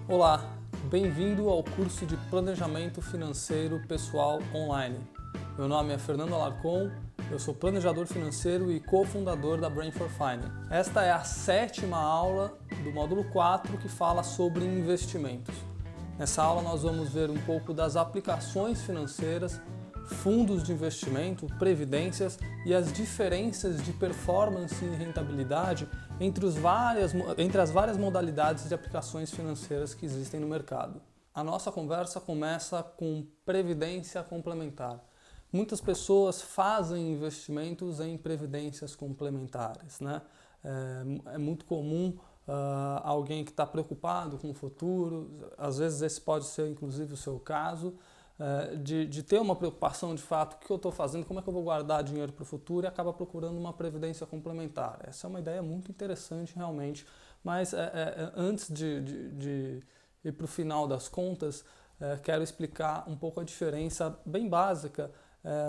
Olá, bem-vindo ao curso de Planejamento Financeiro Pessoal Online. Meu nome é Fernando Alarcon, eu sou planejador financeiro e cofundador da Brain for Finance. Esta é a 7ª aula do módulo 4 que fala sobre investimentos. Nessa aula nós vamos ver um pouco das aplicações financeiras, fundos de investimento, previdências e as diferenças de performance e rentabilidade entre as várias modalidades de aplicações financeiras que existem no mercado. A nossa conversa começa com previdência complementar. Muitas pessoas fazem investimentos em previdências complementares, né? É muito comum alguém que está preocupado com o futuro, às vezes esse pode ser inclusive o seu caso, de ter uma preocupação de fato, o que eu estou fazendo, como é que eu vou guardar dinheiro para o futuro, e acaba procurando uma previdência complementar. Essa é uma ideia muito interessante realmente, mas antes de ir para o final das contas, quero explicar um pouco a diferença bem básica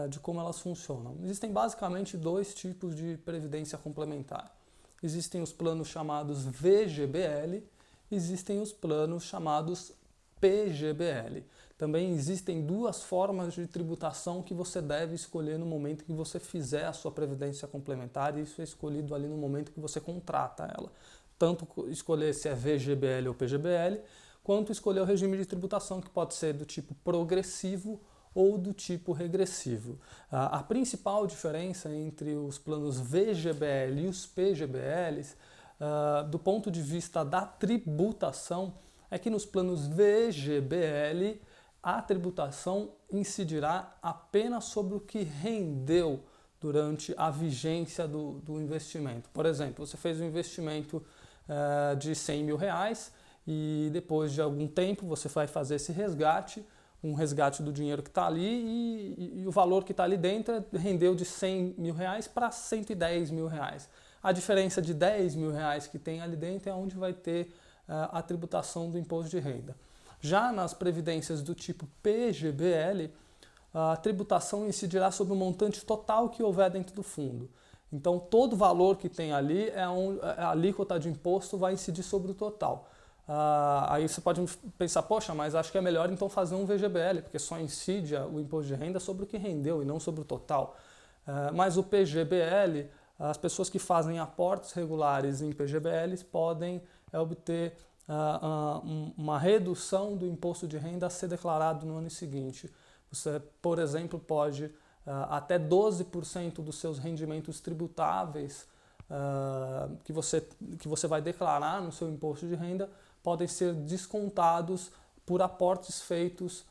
de como elas funcionam. Existem basicamente dois tipos de previdência complementar. Existem os planos chamados VGBL, existem os planos chamados PGBL. Também existem duas formas de tributação que você deve escolher no momento que você fizer a sua previdência complementar, e isso é escolhido ali no momento que você contrata ela. Tanto escolher se é VGBL ou PGBL, quanto escolher o regime de tributação, que pode ser do tipo progressivo ou do tipo regressivo. A principal diferença entre os planos VGBL e os PGBLs, do ponto de vista da tributação, é que nos planos VGBL a tributação incidirá apenas sobre o que rendeu durante a vigência do investimento. Por exemplo, você fez um investimento de R$100 mil e depois de algum tempo você vai fazer esse resgate, um resgate do dinheiro que está ali e o valor que está ali dentro rendeu de R$100 mil para R$110 mil. A diferença de R$10 mil que tem ali dentro é onde vai ter a tributação do imposto de renda. Já nas previdências do tipo PGBL, a tributação incidirá sobre o montante total que houver dentro do fundo. Então, todo valor que tem ali, a alíquota de imposto vai incidir sobre o total. Aí você pode pensar, poxa, mas acho que é melhor então fazer um VGBL, porque só incide o imposto de renda sobre o que rendeu e não sobre o total. Mas o PGBL, as pessoas que fazem aportes regulares em PGBLs podem obter uma redução do imposto de renda a ser declarado no ano seguinte. Você, por exemplo, pode até 12% dos seus rendimentos tributáveis que você vai declarar no seu imposto de renda podem ser descontados por aportes feitos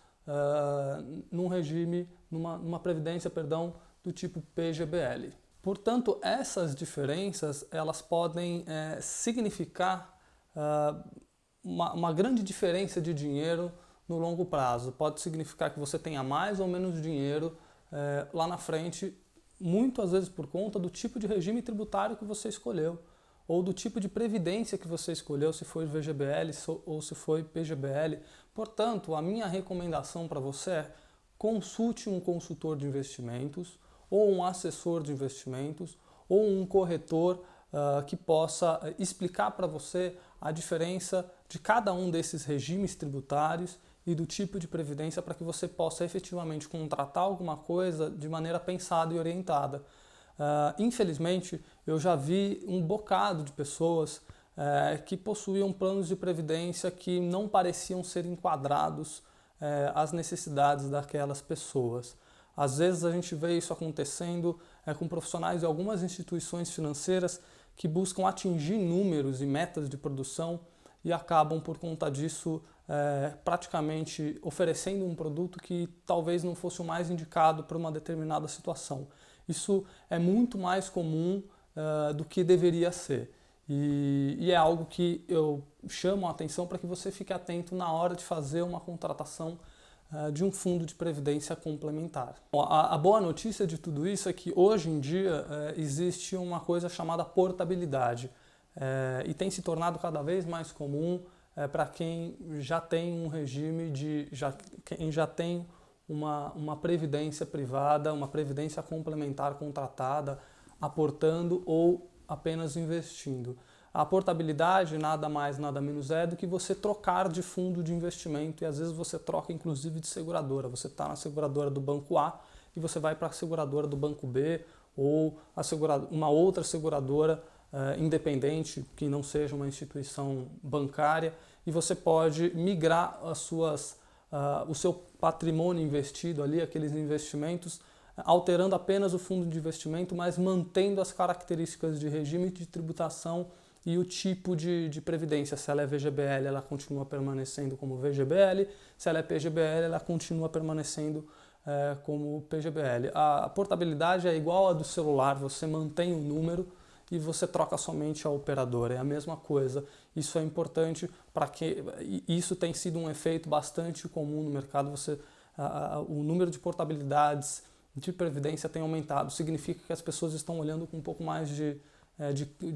numa previdência, do tipo PGBL. Portanto, essas diferenças elas podem significar uma grande diferença de dinheiro no longo prazo. Pode significar que você tenha mais ou menos dinheiro lá na frente, muitas vezes por conta do tipo de regime tributário que você escolheu, ou do tipo de previdência que você escolheu, se foi VGBL ou se foi PGBL. Portanto, a minha recomendação para você é consulte um consultor de investimentos, ou um assessor de investimentos, ou um corretor que possa explicar para você a diferença de cada um desses regimes tributários e do tipo de previdência para que você possa efetivamente contratar alguma coisa de maneira pensada e orientada. Infelizmente, eu já vi um bocado de pessoas que possuíam planos de previdência que não pareciam ser enquadrados às necessidades daquelas pessoas. Às vezes a gente vê isso acontecendo com profissionais de algumas instituições financeiras que buscam atingir números e metas de produção e acabam, por conta disso, praticamente oferecendo um produto que talvez não fosse o mais indicado para uma determinada situação. Isso é muito mais comum do que deveria ser. E é algo que eu chamo a atenção para que você fique atento na hora de fazer uma contratação de um fundo de previdência complementar. Bom, a boa notícia de tudo isso é que hoje em dia existe uma coisa chamada portabilidade e tem se tornado cada vez mais comum para quem já tem um regime quem já tem uma previdência privada, uma previdência complementar contratada, aportando ou apenas investindo. A portabilidade nada mais, nada menos é do que você trocar de fundo de investimento, e às vezes você troca inclusive de seguradora. Você está na seguradora do banco A e você vai para a seguradora do banco B, ou uma outra seguradora independente, que não seja uma instituição bancária, e você pode migrar o seu patrimônio investido ali, aqueles investimentos, alterando apenas o fundo de investimento, mas mantendo as características de regime de tributação e o tipo de previdência. Se ela é VGBL, ela continua permanecendo como VGBL, se ela é PGBL, ela continua permanecendo como PGBL. A portabilidade é igual a do celular, você mantém o número e você troca somente a operadora, é a mesma coisa. Isso é importante para que isso tem sido um efeito bastante comum no mercado. O número de portabilidades de previdência tem aumentado, significa que as pessoas estão olhando com um pouco mais de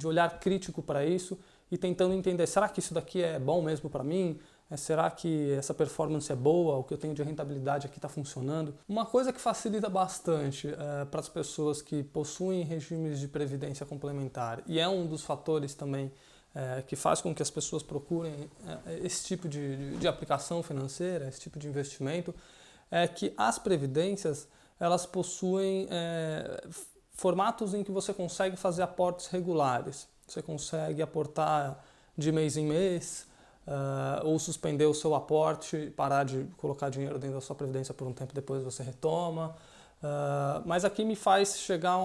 olhar crítico para isso e tentando entender, será que isso daqui é bom mesmo para mim? Será que essa performance é boa? O que eu tenho de rentabilidade aqui está funcionando? Uma coisa que facilita bastante para as pessoas que possuem regimes de previdência complementar, e é um dos fatores também que faz com que as pessoas procurem esse tipo de aplicação financeira, esse tipo de investimento, é que as previdências elas possuem formatos em que você consegue fazer aportes regulares. Você consegue aportar de mês em mês, ou suspender o seu aporte, parar de colocar dinheiro dentro da sua previdência por um tempo, depois você retoma. Mas aqui me faz chegar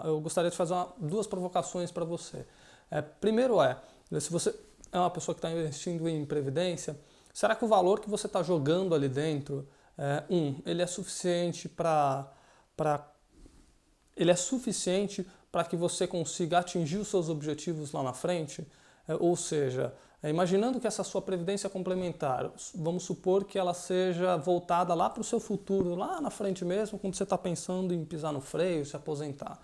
eu gostaria de fazer duas provocações para você. Primeiro se você é uma pessoa que está investindo em previdência, será que o valor que você está jogando ali dentro, ele é suficiente para que você consiga atingir os seus objetivos lá na frente? Ou seja, imaginando que essa sua previdência complementar, vamos supor que ela seja voltada lá para o seu futuro, lá na frente mesmo, quando você está pensando em pisar no freio, se aposentar.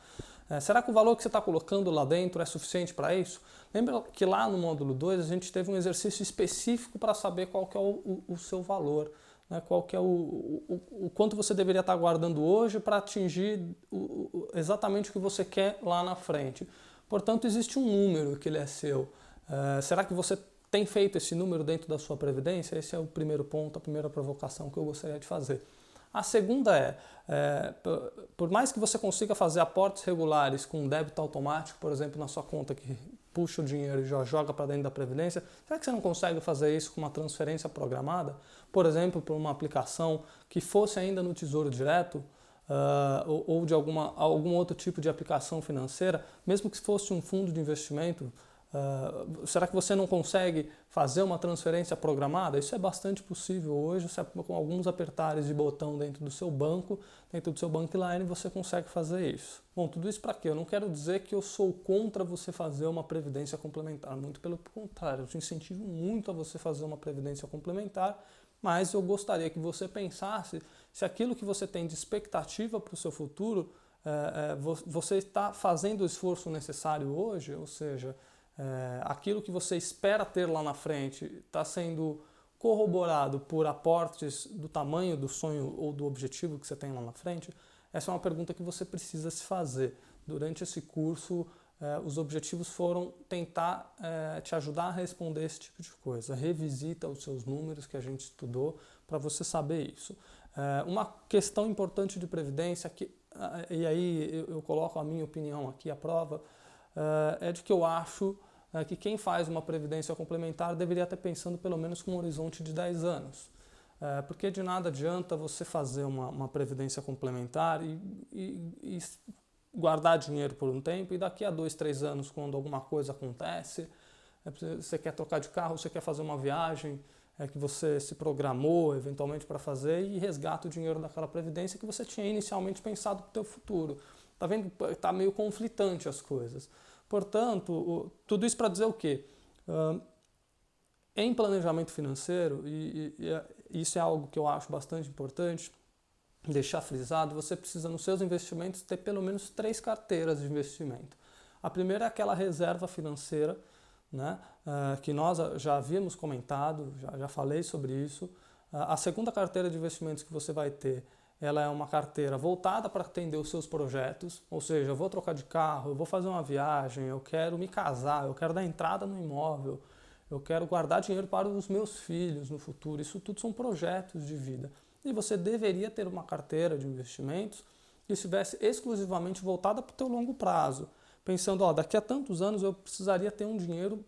Será que o valor que você está colocando lá dentro é suficiente para isso? Lembra que lá no módulo 2 a gente teve um exercício específico para saber qual que é o seu valor, né? Qual que é o quanto você deveria estar guardando hoje para atingir exatamente o que você quer lá na frente. Portanto, existe um número que ele é seu. Será que você tem feito esse número dentro da sua previdência? Esse é o primeiro ponto, a primeira provocação que eu gostaria de fazer. A segunda por mais que você consiga fazer aportes regulares com débito automático, por exemplo, na sua conta que puxa o dinheiro e já joga para dentro da previdência, será que você não consegue fazer isso com uma transferência programada? Por exemplo, por uma aplicação que fosse ainda no Tesouro Direto, ou de algum outro tipo de aplicação financeira, mesmo que fosse um fundo de investimento. Será que você não consegue fazer uma transferência programada? Isso é bastante possível hoje, com alguns apertares de botão dentro do seu banco, dentro do seu bankline, você consegue fazer isso. Bom, tudo isso para quê? Eu não quero dizer que eu sou contra você fazer uma previdência complementar, muito pelo contrário, eu te incentivo muito a você fazer uma previdência complementar, mas eu gostaria que você pensasse se aquilo que você tem de expectativa para o seu futuro, você está fazendo o esforço necessário hoje, ou seja, aquilo que você espera ter lá na frente está sendo corroborado por aportes do tamanho do sonho ou do objetivo que você tem lá na frente? Essa é uma pergunta que você precisa se fazer. Durante esse curso, os objetivos foram tentar te ajudar a responder esse tipo de coisa. Revisita os seus números que a gente estudou para você saber isso. Uma questão importante de previdência, e aí eu coloco a minha opinião aqui à prova, é de que eu acho que quem faz uma previdência complementar deveria estar pensando pelo menos com um horizonte de 10 anos. Porque de nada adianta você fazer uma previdência complementar e guardar dinheiro por um tempo e daqui a 2, 3 anos, quando alguma coisa acontece, você quer trocar de carro, você quer fazer uma viagem que você se programou eventualmente para fazer e resgata o dinheiro daquela previdência que você tinha inicialmente pensado para o teu futuro. Tá vendo? Tá meio conflitante as coisas. Portanto, tudo isso para dizer o quê? Em planejamento financeiro, e isso é algo que eu acho bastante importante, deixar frisado, você precisa nos seus investimentos ter pelo menos 3 carteiras de investimento. A primeira é aquela reserva financeira, né, que nós já havíamos comentado, já falei sobre isso. A segunda carteira de investimentos que você vai ter ela é uma carteira voltada para atender os seus projetos, ou seja, eu vou trocar de carro, eu vou fazer uma viagem, eu quero me casar, eu quero dar entrada no imóvel, eu quero guardar dinheiro para os meus filhos no futuro. Isso tudo são projetos de vida. E você deveria ter uma carteira de investimentos que estivesse exclusivamente voltada para o teu longo prazo. Pensando, daqui a tantos anos eu precisaria ter um dinheiro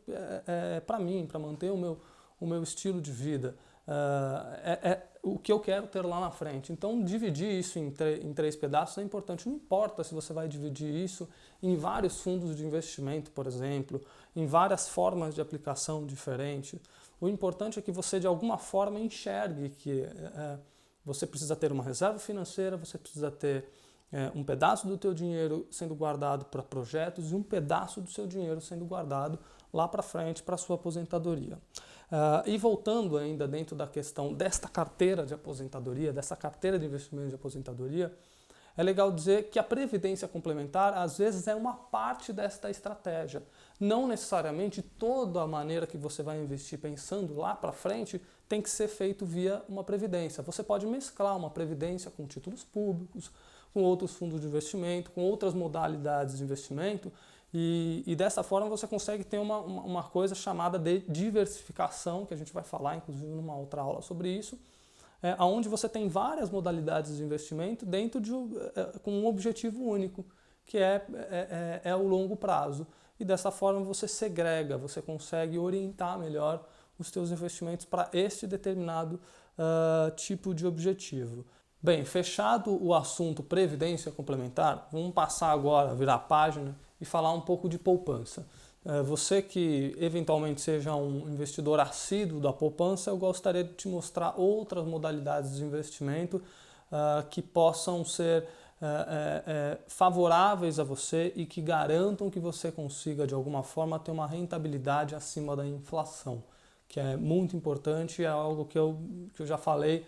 para mim, para manter o meu estilo de vida. O que eu quero ter lá na frente. Então, dividir isso em três pedaços é importante. Não importa se você vai dividir isso em vários fundos de investimento, por exemplo, em várias formas de aplicação diferentes. O importante é que você, de alguma forma, enxergue que você precisa ter uma reserva financeira, você precisa ter um pedaço do teu dinheiro sendo guardado para projetos e um pedaço do seu dinheiro sendo guardado lá para frente para a sua aposentadoria. E voltando ainda dentro da questão desta carteira de aposentadoria, dessa carteira de investimento de aposentadoria, é legal dizer que a previdência complementar às vezes é uma parte desta estratégia. Não necessariamente toda a maneira que você vai investir pensando lá para frente tem que ser feito via uma previdência. Você pode mesclar uma previdência com títulos públicos, com outros fundos de investimento, com outras modalidades de investimento, e dessa forma você consegue ter uma coisa chamada de diversificação, que a gente vai falar inclusive numa outra aula sobre isso, onde você tem várias modalidades de investimento dentro com um objetivo único, que é o longo prazo. E dessa forma você segrega, você consegue orientar melhor os teus investimentos para este determinado tipo de objetivo. Bem, fechado o assunto previdência complementar, vamos passar agora a virar a página e falar um pouco de poupança. Você que eventualmente seja um investidor assíduo da poupança, eu gostaria de te mostrar outras modalidades de investimento que possam ser favoráveis a você e que garantam que você consiga de alguma forma ter uma rentabilidade acima da inflação, que é muito importante, é algo que eu já falei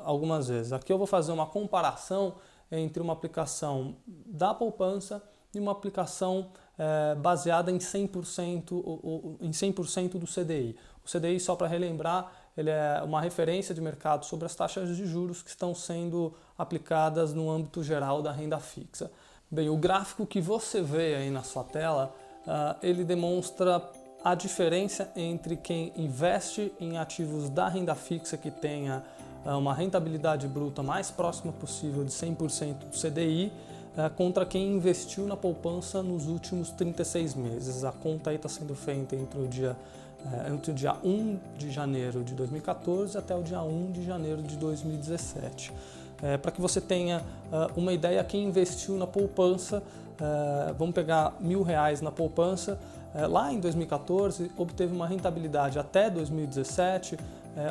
algumas vezes. Aqui eu vou fazer uma comparação entre uma aplicação da poupança e uma aplicação baseada em 100% do CDI. O CDI, só para relembrar, ele é uma referência de mercado sobre as taxas de juros que estão sendo aplicadas no âmbito geral da renda fixa. Bem, o gráfico que você vê aí na sua tela, ele demonstra a diferença entre quem investe em ativos da renda fixa que tenha uma rentabilidade bruta mais próxima possível de 100% do CDI contra quem investiu na poupança nos últimos 36 meses. A conta aí está sendo feita entre o dia 1 de janeiro de 2014 até o dia 1 de janeiro de 2017. Para que você tenha uma ideia, quem investiu na poupança, vamos pegar R$1.000 na poupança, lá em 2014 obteve uma rentabilidade até 2017,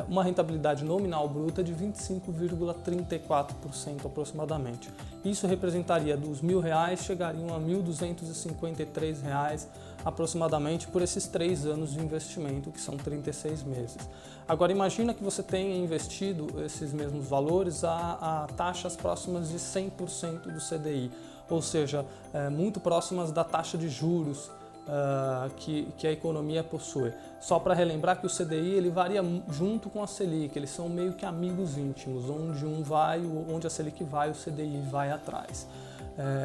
uma rentabilidade nominal bruta de 25,34% aproximadamente. Isso representaria dos R$1.000, chegariam a R$1.253 aproximadamente por esses 3 anos de investimento, que são 36 meses. Agora imagina que você tenha investido esses mesmos valores a taxas próximas de 100% do CDI, ou seja, muito próximas da taxa de juros que a economia possui. Só para relembrar que o CDI ele varia junto com a Selic, eles são meio que amigos íntimos, onde a Selic vai, o CDI vai atrás.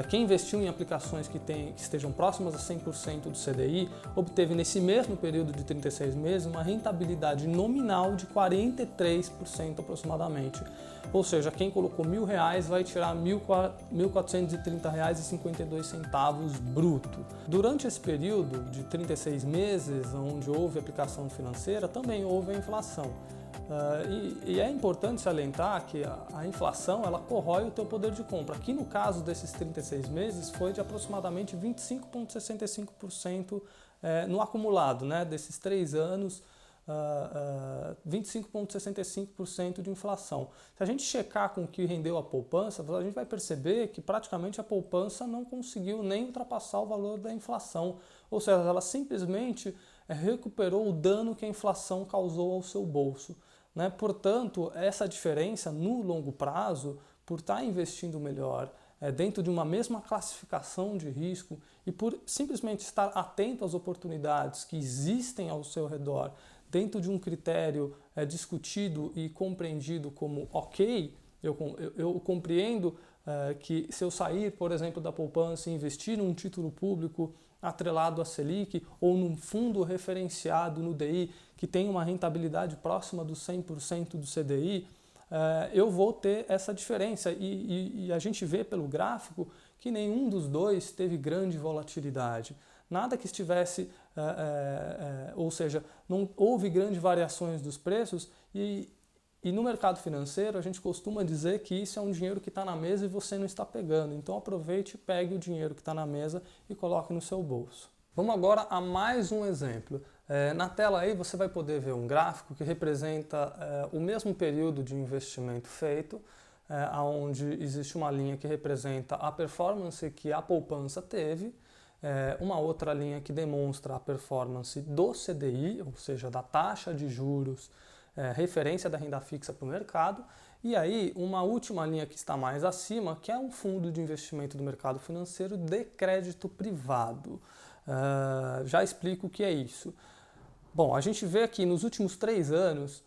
Quem investiu em aplicações que estejam próximas a 100% do CDI, obteve nesse mesmo período de 36 meses uma rentabilidade nominal de 43% aproximadamente. Ou seja, quem colocou R$1.000 vai tirar R$1.430,52 bruto. Durante esse período de 36 meses, onde houve aplicação financeira, também houve a inflação. E é importante salientar que a inflação ela corrói o teu poder de compra. Aqui no caso desses 36 meses foi de aproximadamente 25,65% no acumulado, né, desses 3 anos, 25,65% de inflação. Se a gente checar com o que rendeu a poupança, a gente vai perceber que praticamente a poupança não conseguiu nem ultrapassar o valor da inflação, ou seja, ela simplesmente recuperou o dano que a inflação causou ao seu bolso. Né? Portanto, essa diferença no longo prazo, por estar investindo melhor dentro de uma mesma classificação de risco e por simplesmente estar atento às oportunidades que existem ao seu redor, dentro de um critério discutido e compreendido como ok, Eu compreendo que se eu sair, por exemplo, da poupança e investir num título público atrelado à Selic ou num fundo referenciado no DI que tem uma rentabilidade próxima dos 100% do CDI, eu vou ter essa diferença e a gente vê pelo gráfico que nenhum dos dois teve grande volatilidade. Nada que estivesse, ou seja, não houve grandes variações dos preços e no mercado financeiro a gente costuma dizer que isso é um dinheiro que está na mesa e você não está pegando. Então aproveite e pegue o dinheiro que está na mesa e coloque no seu bolso. Vamos agora a mais um exemplo. Na tela aí você vai poder ver um gráfico que representa o mesmo período de investimento feito, onde existe uma linha que representa a performance que a poupança teve, uma outra linha que demonstra a performance do CDI, ou seja, da taxa de juros, referência da renda fixa para o mercado, e aí uma última linha que está mais acima, que é um fundo de investimento do mercado financeiro de crédito privado. Já explico o que é isso. Bom, a gente vê aqui nos últimos 3 anos,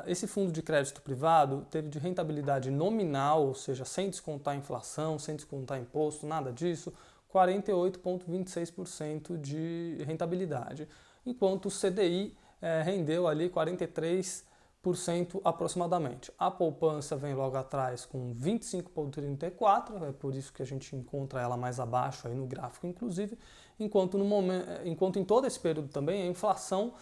esse fundo de crédito privado teve de rentabilidade nominal, ou seja, sem descontar inflação, sem descontar imposto, nada disso, 48,26% de rentabilidade, enquanto o CDI rendeu ali 43% aproximadamente. A poupança vem logo atrás com 25,34%, é por isso que a gente encontra ela mais abaixo aí no gráfico, inclusive, enquanto em todo esse período também a inflação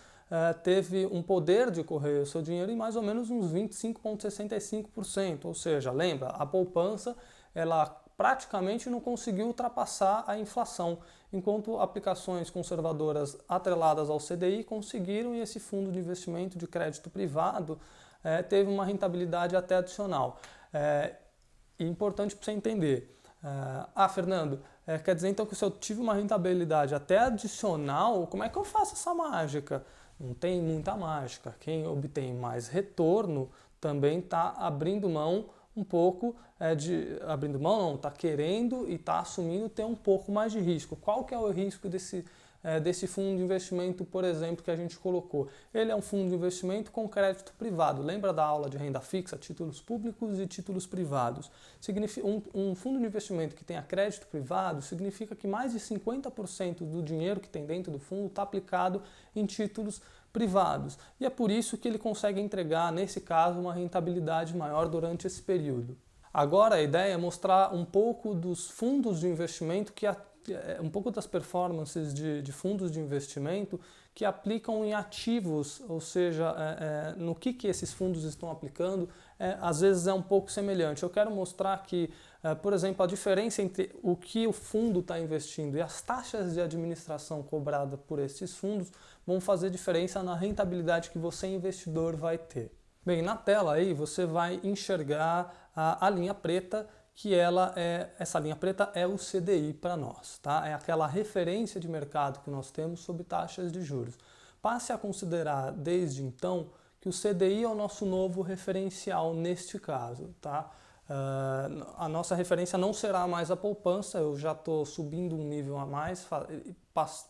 teve um poder de correr o seu dinheiro em mais ou menos uns 25,65%, ou seja, lembra, a poupança ela praticamente não conseguiu ultrapassar a inflação, enquanto aplicações conservadoras atreladas ao CDI conseguiram e esse fundo de investimento de crédito privado teve uma rentabilidade até adicional. Importante para você entender. Fernando, quer dizer então que se eu tive uma rentabilidade até adicional, como é que eu faço essa mágica? Não tem muita mágica. Quem obtém mais retorno também está abrindo mão um pouco está querendo e está assumindo ter um pouco mais de risco. Qual que é o risco desse fundo de investimento, por exemplo, que a gente colocou? Ele é um fundo de investimento com crédito privado. Lembra da aula de renda fixa, títulos públicos e títulos privados? Um fundo de investimento que tenha crédito privado significa que mais de 50% do dinheiro que tem dentro do fundo está aplicado em títulos privados. E é por isso que ele consegue entregar, nesse caso, uma rentabilidade maior durante esse período. Agora a ideia é mostrar um pouco dos fundos de investimento, um pouco das performances de fundos de investimento que aplicam em ativos, ou seja, no que esses fundos estão aplicando, às vezes é um pouco semelhante. Eu quero mostrar que, por exemplo, a diferença entre o que o fundo está investindo e as taxas de administração cobradas por esses fundos vão fazer diferença na rentabilidade que você, investidor, vai ter. Bem, na tela aí você vai enxergar a linha preta, que essa linha preta é o CDI para nós, tá? É aquela referência de mercado que nós temos sobre taxas de juros. Passe a considerar desde então que o CDI é o nosso novo referencial neste caso, tá? A nossa referência não será mais a poupança, eu já estou subindo um nível a mais,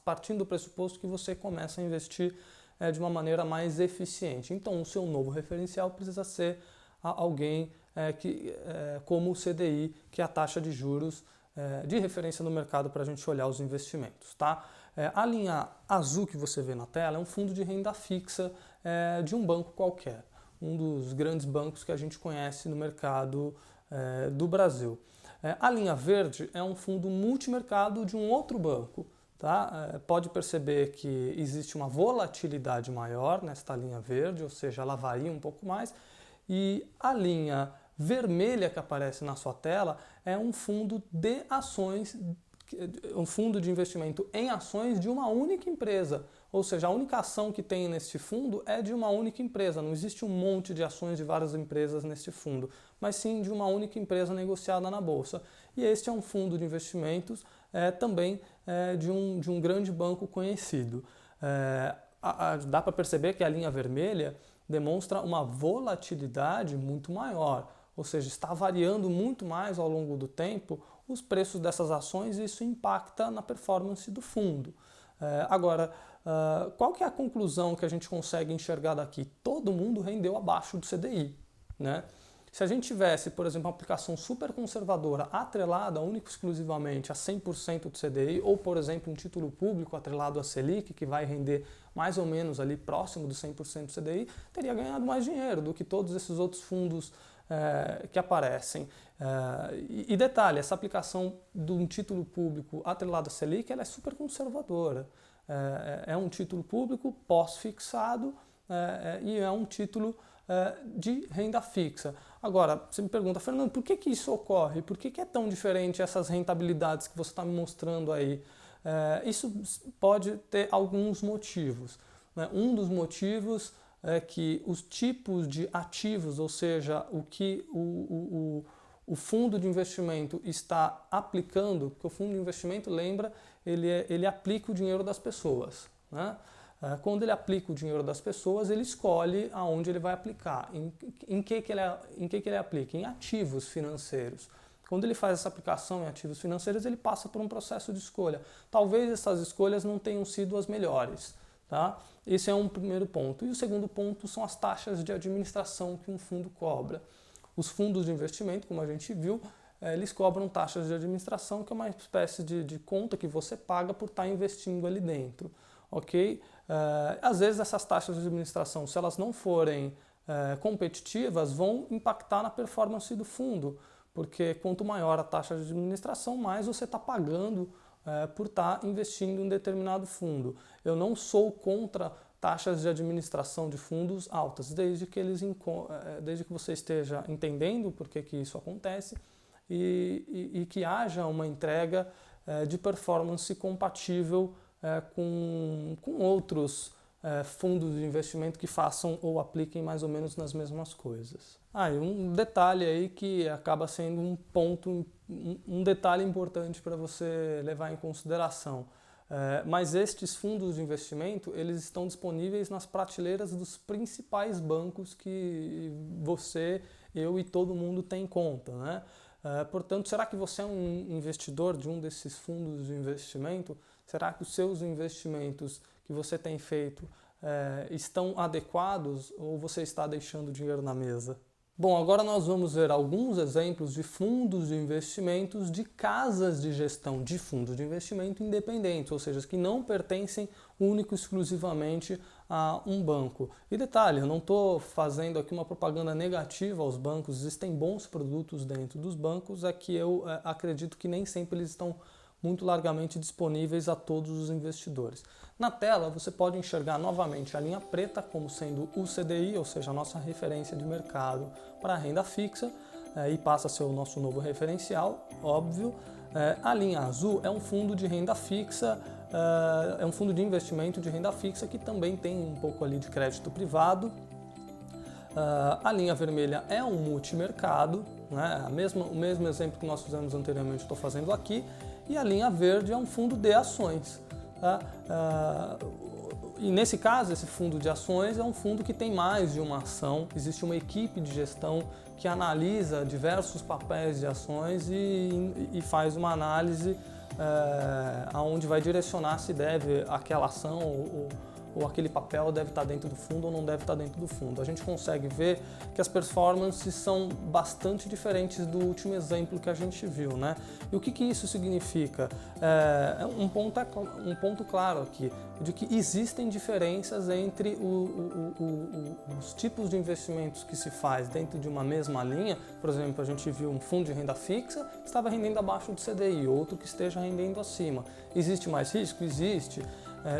partindo do pressuposto que você começa a investir de uma maneira mais eficiente. Então, o seu novo referencial precisa ser alguém como o CDI, que é a taxa de juros de referência no mercado para a gente olhar os investimentos. Tá? A linha azul que você vê na tela é um fundo de renda fixa de um banco qualquer, um dos grandes bancos que a gente conhece no mercado do Brasil. A linha verde é um fundo multimercado de um outro banco. Tá? Pode perceber que existe uma volatilidade maior nesta linha verde, ou seja, ela varia um pouco mais, e a linha vermelha que aparece na sua tela é um fundo de ações, um fundo de investimento em ações de uma única empresa, ou seja, a única ação que tem neste fundo é de uma única empresa, não existe um monte de ações de várias empresas neste fundo, mas sim de uma única empresa negociada na bolsa. E este é um fundo de investimentos também de um grande banco conhecido. Dá para perceber que a linha vermelha demonstra uma volatilidade muito maior, ou seja, está variando muito mais ao longo do tempo os preços dessas ações e isso impacta na performance do fundo. Agora, qual que é a conclusão que a gente consegue enxergar daqui? Todo mundo rendeu abaixo do CDI, né? Se a gente tivesse, por exemplo, uma aplicação super conservadora atrelada única e exclusivamente a 100% do CDI, ou, por exemplo, um título público atrelado a Selic, que vai render mais ou menos ali próximo do 100% do CDI, teria ganhado mais dinheiro do que todos esses outros fundos que aparecem. E detalhe, essa aplicação de um título público atrelado a Selic, ela é super conservadora. É um título público pós-fixado e é um título de renda fixa. Agora, você me pergunta, Fernando, por que isso ocorre? Por que é tão diferente essas rentabilidades que você está me mostrando aí? Isso pode ter alguns motivos, né? Um dos motivos é que os tipos de ativos, ou seja, o que o fundo de investimento está aplicando, porque o fundo de investimento, lembra, ele aplica o dinheiro das pessoas, né? Quando ele aplica o dinheiro das pessoas, ele escolhe aonde ele vai aplicar, em que ele aplica, em ativos financeiros. Quando ele faz essa aplicação em ativos financeiros, ele passa por um processo de escolha. Talvez essas escolhas não tenham sido as melhores, tá? Esse é um primeiro ponto. E o segundo ponto são as taxas de administração que um fundo cobra. Os fundos de investimento, como a gente viu, eles cobram taxas de administração, que é uma espécie de conta que você paga por estar investindo ali dentro. Ok? Às vezes essas taxas de administração, se elas não forem competitivas, vão impactar na performance do fundo, porque quanto maior a taxa de administração, mais você está pagando por estar investindo em um determinado fundo. Eu não sou contra taxas de administração de fundos altas, desde que você esteja entendendo por que isso acontece e que haja uma entrega de performance compatível com outros fundos de investimento que façam ou apliquem mais ou menos nas mesmas coisas. E um detalhe aí que acaba sendo um detalhe importante para você levar em consideração. Mas estes fundos de investimento, eles estão disponíveis nas prateleiras dos principais bancos que você, eu e todo mundo tem conta, né? Portanto, será que você é um investidor de um desses fundos de investimento? Será que os seus investimentos que você tem feito estão adequados ou você está deixando dinheiro na mesa? Bom, agora nós vamos ver alguns exemplos de fundos de investimentos de casas de gestão de fundos de investimento independentes, ou seja, que não pertencem único e exclusivamente a um banco. E detalhe, eu não estou fazendo aqui uma propaganda negativa aos bancos, existem bons produtos dentro dos bancos, é que eu acredito que nem sempre eles estão muito largamente disponíveis a todos os investidores. Na tela você pode enxergar novamente a linha preta como sendo o CDI, ou seja, a nossa referência de mercado para a renda fixa, e passa a ser o nosso novo referencial, óbvio. A linha azul é um fundo de renda fixa, é um fundo de investimento de renda fixa que também tem um pouco ali de crédito privado. A linha vermelha é um multimercado, né? O mesmo exemplo que nós fizemos anteriormente estou fazendo aqui. E a linha verde é um fundo de ações. Tá? E nesse caso, esse fundo de ações é um fundo que tem mais de uma ação. Existe uma equipe de gestão que analisa diversos papéis de ações e faz uma análise aonde vai direcionar se deve aquela ação ou aquele papel deve estar dentro do fundo ou não deve estar dentro do fundo. A gente consegue ver que as performances são bastante diferentes do último exemplo que a gente viu, né? E o que isso significa? Um ponto claro aqui, de que existem diferenças entre os tipos de investimentos que se faz dentro de uma mesma linha. Por exemplo, a gente viu um fundo de renda fixa que estava rendendo abaixo do CDI, outro que esteja rendendo acima. Existe mais risco? Existe.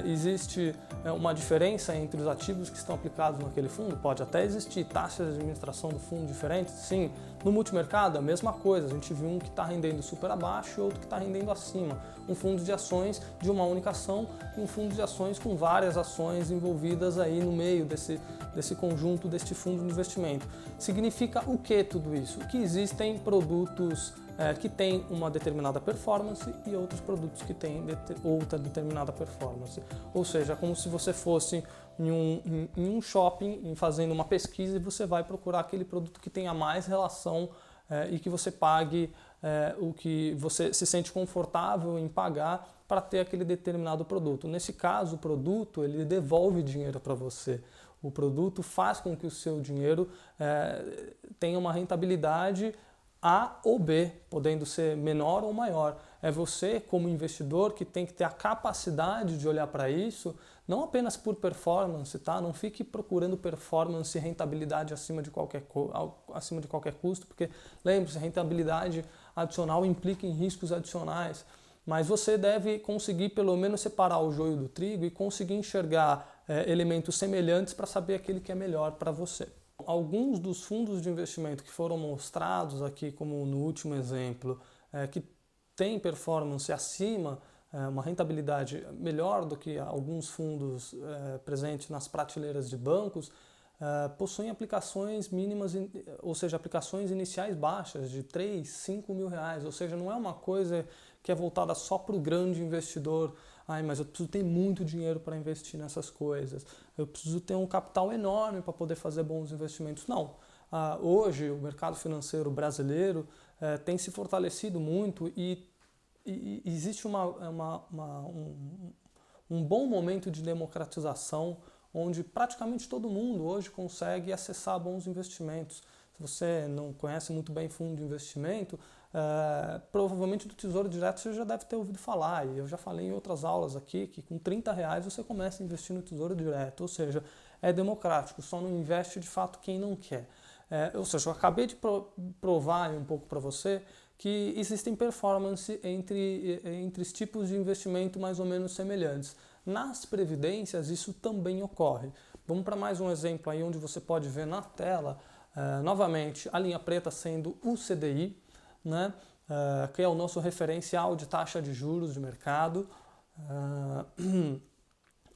Existe uma diferença entre os ativos que estão aplicados naquele fundo? Pode até existir taxas de administração do fundo diferentes, sim. No multimercado, a mesma coisa, a gente viu um que está rendendo super abaixo e outro que está rendendo acima. Um fundo de ações de uma única ação e um fundo de ações com várias ações envolvidas aí no meio desse conjunto, deste fundo de investimento. Significa o que tudo isso? Que existem produtos que têm uma determinada performance e outros produtos que têm outra determinada performance. Ou seja, como se você fosse em um shopping fazendo uma pesquisa e você vai procurar aquele produto que tenha mais relação e que você pague o que você se sente confortável em pagar para ter aquele determinado produto. Nesse caso, o produto ele devolve dinheiro para você. O produto faz com que o seu dinheiro tenha uma rentabilidade A ou B, podendo ser menor ou maior. É você, como investidor, que tem que ter a capacidade de olhar para isso, não apenas por performance, tá? Não fique procurando performance e rentabilidade acima de qualquer custo, porque lembre-se, rentabilidade adicional implica em riscos adicionais. Mas você deve conseguir pelo menos separar o joio do trigo e conseguir enxergar elementos semelhantes para saber aquele que é melhor para você. Alguns dos fundos de investimento que foram mostrados aqui, como no último exemplo, que tem performance acima, uma rentabilidade melhor do que alguns fundos presentes nas prateleiras de bancos, possuem aplicações mínimas, ou seja, aplicações iniciais baixas de 3, 5 mil reais, ou seja, não é uma coisa que é voltada só para o grande investidor. Ai, mas eu preciso ter muito dinheiro para investir nessas coisas, eu preciso ter um capital enorme para poder fazer bons investimentos. Não. Hoje o mercado financeiro brasileiro tem se fortalecido muito e existe um bom momento de democratização onde praticamente todo mundo hoje consegue acessar bons investimentos. Se você não conhece muito bem fundo de investimento, provavelmente do Tesouro Direto você já deve ter ouvido falar, e eu já falei em outras aulas aqui que com 30 reais você começa a investir no Tesouro Direto, ou seja, é democrático, só não investe de fato quem não quer. Ou seja, eu acabei de provar um pouco para você que existem performance entre os tipos de investimento mais ou menos semelhantes. Nas previdências isso também ocorre. Vamos para mais um exemplo aí onde você pode ver na tela, novamente, a linha preta sendo o CDI, né, que é o nosso referencial de taxa de juros de mercado.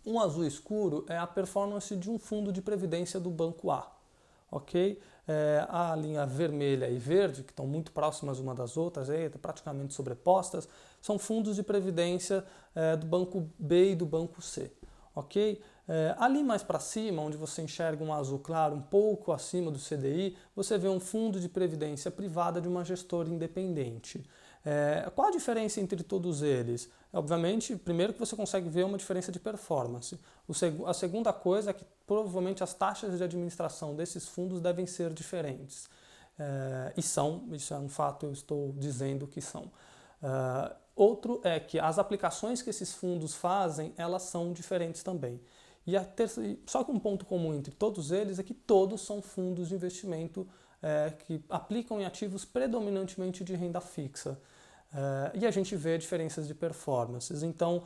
Um azul escuro é a performance de um fundo de previdência do Banco A. Ok? A linha vermelha e verde, que estão muito próximas uma das outras, praticamente sobrepostas, são fundos de previdência do Banco B e do Banco C. Ok? Ali mais para cima, onde você enxerga um azul claro um pouco acima do CDI, você vê um fundo de previdência privada de uma gestora independente. Qual a diferença entre todos eles? Obviamente, primeiro que você consegue ver uma diferença de performance. A segunda coisa é que provavelmente as taxas de administração desses fundos devem ser diferentes. Isso é um fato, eu estou dizendo que são. Outro é que as aplicações que esses fundos fazem, elas são diferentes também. Só que um ponto comum entre todos eles é que todos são fundos de investimento que aplicam em ativos predominantemente de renda fixa. E a gente vê diferenças de performances. Então,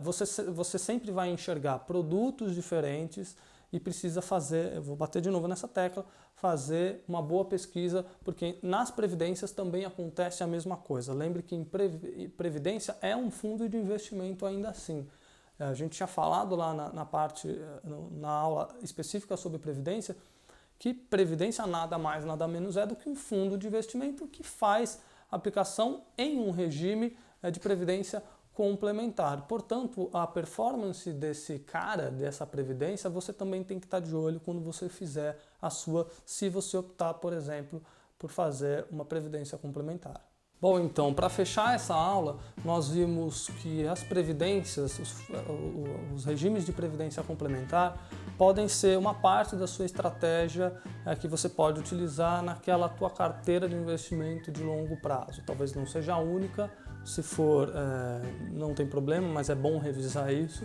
você sempre vai enxergar produtos diferentes e precisa fazer, eu vou bater de novo nessa tecla, fazer uma boa pesquisa, porque nas previdências também acontece a mesma coisa. Lembre que em previdência é um fundo de investimento ainda assim. A gente tinha falado lá na aula específica sobre previdência, que previdência nada mais, nada menos é do que um fundo de investimento que faz aplicação em um regime de previdência complementar. Portanto, a performance dessa previdência, você também tem que estar de olho quando você fizer a sua, se você optar, por exemplo, por fazer uma previdência complementar. Bom, então, para fechar essa aula, nós vimos que as previdências, os regimes de previdência complementar, podem ser uma parte da sua estratégia que você pode utilizar naquela tua carteira de investimento de longo prazo. Talvez não seja a única, se for, não tem problema, mas é bom revisar isso.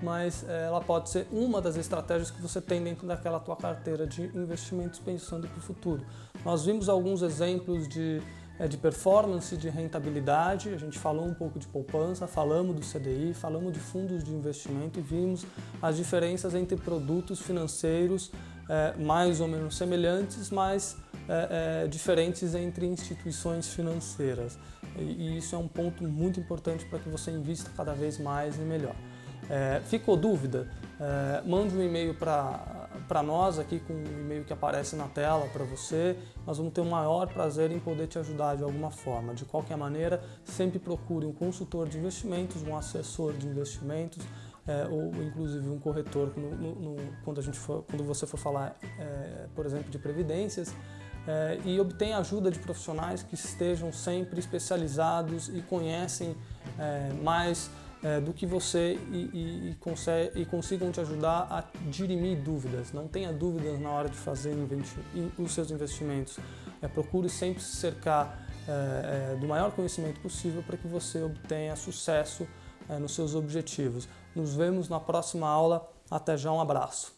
Mas ela pode ser uma das estratégias que você tem dentro daquela tua carteira de investimentos pensando para o futuro. Nós vimos alguns exemplos de performance, de rentabilidade, a gente falou um pouco de poupança, falamos do CDI, falamos de fundos de investimento e vimos as diferenças entre produtos financeiros mais ou menos semelhantes, mas diferentes entre instituições financeiras. E isso é um ponto muito importante para que você invista cada vez mais e melhor. Ficou dúvida? Mande um e-mail para nós aqui com o e-mail que aparece na tela para você. Nós vamos ter o maior prazer em poder te ajudar de alguma forma. De qualquer maneira, sempre procure um consultor de investimentos, um assessor de investimentos ou inclusive um corretor quando você for falar, por exemplo, de previdências. E obtenha ajuda de profissionais que estejam sempre especializados e conhecem mais do que você e consigam te ajudar a dirimir dúvidas. Não tenha dúvidas na hora de fazer os seus investimentos. Procure sempre se cercar do maior conhecimento possível para que você obtenha sucesso nos seus objetivos. Nos vemos na próxima aula. Até já, um abraço.